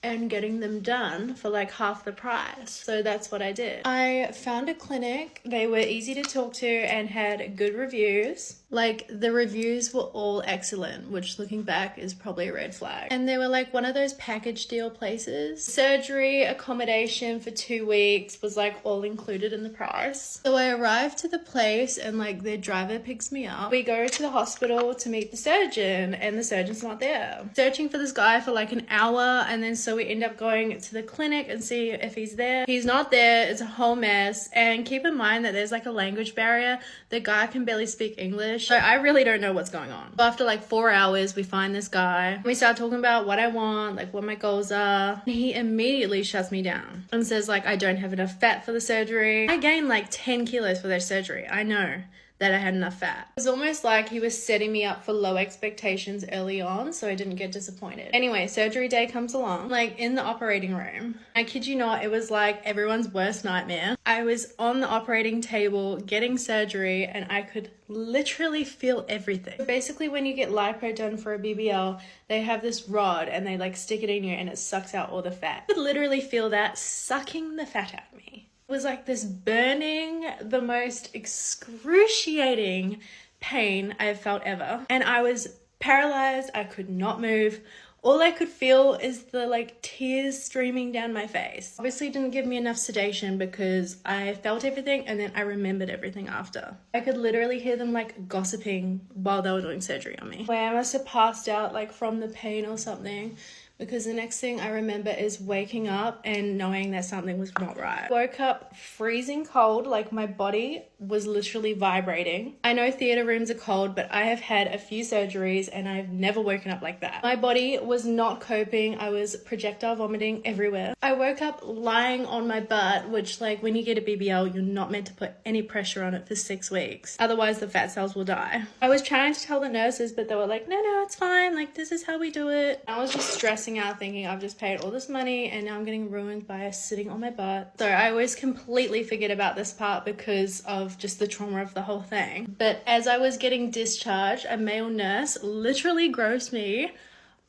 and getting them done for like half the price. So that's what I did. I found a clinic. They were easy to talk to and had good reviews. Like the reviews were all excellent, which looking back is probably a red flag. And they were like one of those package deal places. Surgery, accommodation for 2 weeks was like all included in the price. So I arrived to the place and like their driver picks me up. We go to the hospital to meet the surgeon and the surgeon's not there. Searching for this guy for like an hour, and then so we end up going to the clinic and see if he's there. He's not there. It's a whole mess. And keep in mind that there's like a language barrier. The guy can barely speak English. So I really don't know what's going on. After like 4 hours, we find this guy. We start talking about what I want, like what my goals are. He immediately shuts me down and says like I don't have enough fat for the surgery. I gained like 10 kilos for their surgery. I know that I had enough fat. It was almost like he was setting me up for low expectations early on so I didn't get disappointed. Anyway, surgery day comes along, like in the operating room. I kid you not, it was like everyone's worst nightmare. I was on the operating table getting surgery and I could literally feel everything. Basically, when you get lipo done for a BBL, they have this rod and they like stick it in you and it sucks out all the fat. I could literally feel that sucking the fat out of me. It was like this burning, the most excruciating pain I have felt ever. And I was paralyzed. I could not move. All I could feel is the like tears streaming down my face. Obviously didn't give me enough sedation because I felt everything and then I remembered everything after. I could literally hear them like gossiping while they were doing surgery on me. Where I must have passed out like from the pain or something, because the next thing I remember is waking up and knowing that something was not right. Woke up freezing cold, like my body was literally vibrating. I know theater rooms are cold, but I have had a few surgeries and I've never woken up like that. My body was not coping. I was projectile vomiting everywhere. I woke up lying on my butt, which like when you get a BBL, you're not meant to put any pressure on it for 6 weeks. Otherwise the fat cells will die. I was trying to tell the nurses, but they were like, no, it's fine. Like this is how we do it. I was just stressing out thinking I've just paid all this money and now I'm getting ruined by sitting on my butt. So I always completely forget about this part because of just the trauma of the whole thing. But as I was getting discharged, a male nurse literally gropes me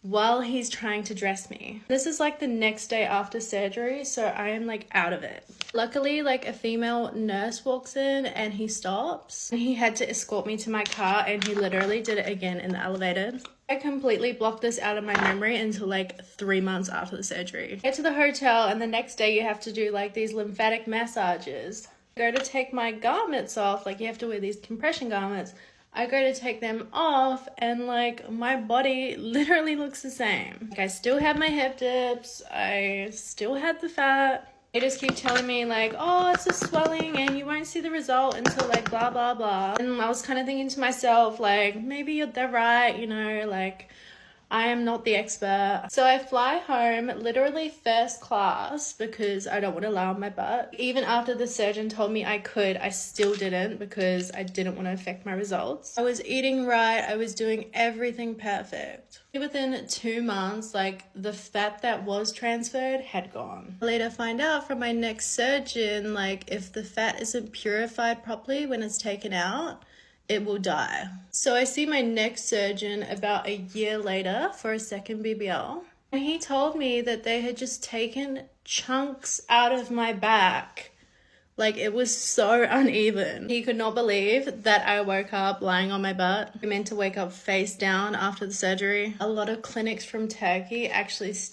while he's trying to dress me. This is like the next day after surgery, so I am like out of it. Luckily, like a female nurse walks in and he stops. He had to escort me to my car and he literally did it again in the elevator. I completely blocked this out of my memory until like 3 months after the surgery. Get to the hotel and the next day you have to do like these lymphatic massages. I go to take my garments off, like you have to wear these compression garments. I go to take them off and like my body literally looks the same. Like I still have my hip dips, I still had the fat. They just keep telling me like, oh, it's a swelling and you won't see the result until like blah, blah, blah. And I was kind of thinking to myself, like, maybe they're right, you know, like I am not the expert. So I fly home literally first class because I don't want to lie on my butt. Even after the surgeon told me I could, I still didn't because I didn't want to affect my results. I was eating right. I was doing everything perfect. Within 2 months, like the fat that was transferred had gone. I later find out from my next surgeon, like if the fat isn't purified properly when it's taken out, it will die. So I see my next surgeon about a year later for a second BBL. And he told me that they had just taken chunks out of my back. Like it was so uneven. He could not believe that I woke up lying on my butt. I meant to wake up face down after the surgery. A lot of clinics from Turkey actually